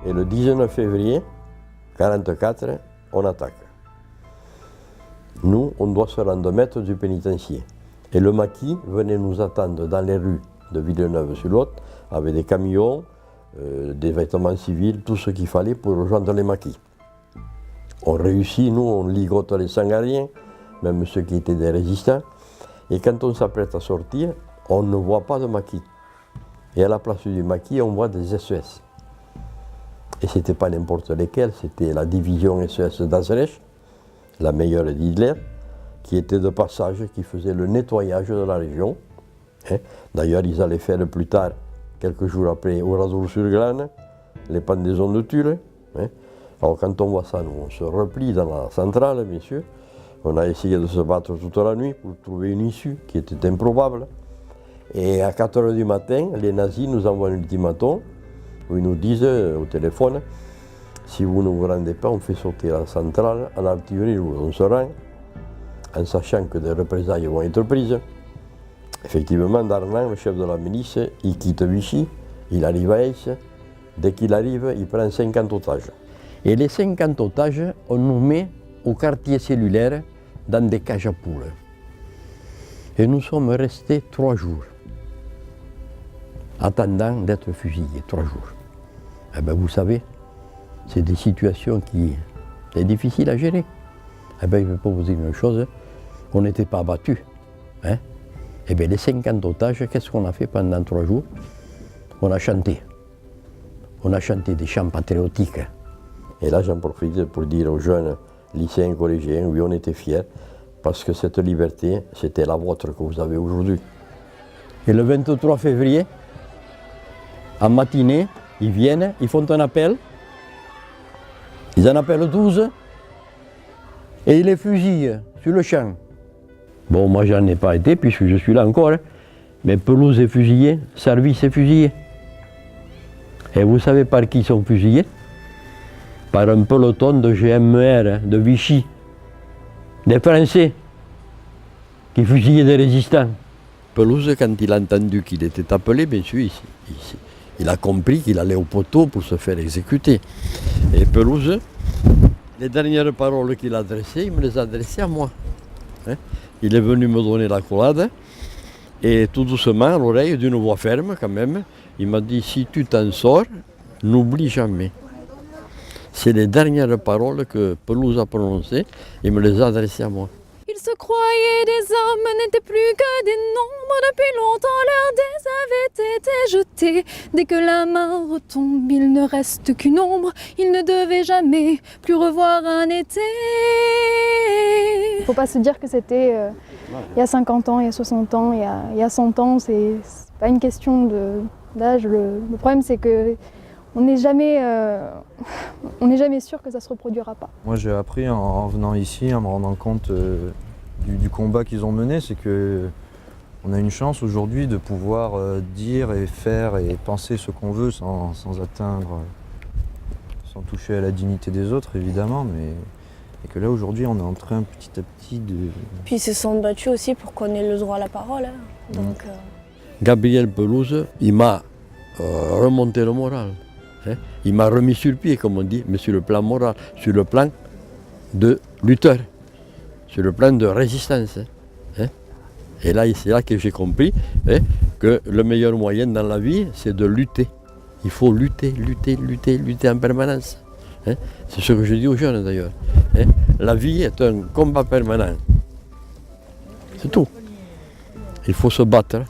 Et le 19 février 1944, on attaque. Nous, on doit se rendre maître du pénitencier. Et le maquis venait nous attendre dans les rues de Villeneuve-sur-Lot avec des camions, des vêtements civils, tout ce qu'il fallait pour rejoindre les maquis. On réussit, nous, on ligote les Sangariens, même ceux qui étaient des résistants. Et quand on s'apprête à sortir, on ne voit pas de maquis. Et à la place du maquis, on voit des SES. Et ce n'était pas n'importe lesquels, c'était la division SES d'Azrech, la meilleure d'Hitler, qui était de passage, qui faisait le nettoyage de la région. D'ailleurs, ils allaient faire plus tard, quelques jours après, au Radour-sur-Glane, les pendaisons de Tulle. Alors quand on voit ça, nous, on se replie dans la centrale, bien sûr. On a essayé de se battre toute la nuit pour trouver une issue qui était improbable. Et à 4 h du matin, les nazis nous envoient un ultimatum où ils nous disent au téléphone, si vous ne vous rendez pas, on fait sauter la centrale à l'artillerie où on se rend, en sachant que des représailles vont être prises. Effectivement, Darlan, le chef de la milice, il quitte Vichy, il arrive à Aix. Dès qu'il arrive, il prend 50 otages. Et les 50 otages, on nous met au quartier cellulaire dans des cages à poules. Et nous sommes restés 3 jours, attendant d'être fusillés, 3 jours. Eh bien, vous savez, c'est des situations qui sont difficiles à gérer. Eh bien, je vais pas vous dire une chose, on n'était pas abattus. Eh bien, les 50 otages, qu'est-ce qu'on a fait pendant 3 jours? On a chanté. On a chanté des chants patriotiques. Et là, j'en profite pour dire aux jeunes lycéens, collégiens, oui, on était fiers, parce que cette liberté, c'était la vôtre que vous avez aujourd'hui. Et le 23 février, en matinée, ils viennent, ils font un appel, ils en appellent 12, et ils les fusillent sur le champ. Bon, moi, j'en ai pas été, puisque je suis là encore, mais Pelouse est fusillé, Service est fusillé. Et vous savez par qui ils sont fusillés? Par un peloton de GMR, de Vichy, des Français, qui fusillaient des résistants. Pelouse, quand il a entendu qu'il était appelé, bien sûr, il a compris qu'il allait au poteau pour se faire exécuter. Et Pelouse, les dernières paroles qu'il a adressées, il me les a adressées à moi. Il est venu me donner la collade, et tout doucement, à l'oreille, d'une voix ferme quand même, il m'a dit, si tu t'en sors, n'oublie jamais. C'est les dernières paroles que Pelouse a prononcées, il me les a adressées à moi. Ils se croyaient des hommes, n'étaient plus que des nombres. Depuis longtemps, leurs dés avaient été jetés. Dès que la main retombe, il ne reste qu'une ombre. Ils ne devaient jamais plus revoir un été. Il ne faut pas se dire que c'était il y a 50 ans, il y a 60 ans, il y a 100 ans. C'est pas une question d'âge. Le problème, c'est que on n'est jamais sûr que ça ne se reproduira pas. Moi, j'ai appris en venant ici, en me rendant compte du combat qu'ils ont mené, c'est qu'on a une chance aujourd'hui de pouvoir dire et faire et penser ce qu'on veut sans atteindre, sans toucher à la dignité des autres, évidemment, mais et que là, aujourd'hui, on est en train petit à petit de... Puis ils se sont battus aussi pour qu'on ait le droit à la parole. Donc, Gabriel Pelouse, il m'a remonté le moral. Il m'a remis sur pied, comme on dit, mais sur le plan moral, sur le plan de lutteur, sur le plan de résistance. Et là, c'est là que j'ai compris que le meilleur moyen dans la vie, c'est de lutter. Il faut lutter, lutter, lutter, lutter en permanence. C'est ce que je dis aux jeunes d'ailleurs. La vie est un combat permanent. C'est tout. Il faut se battre.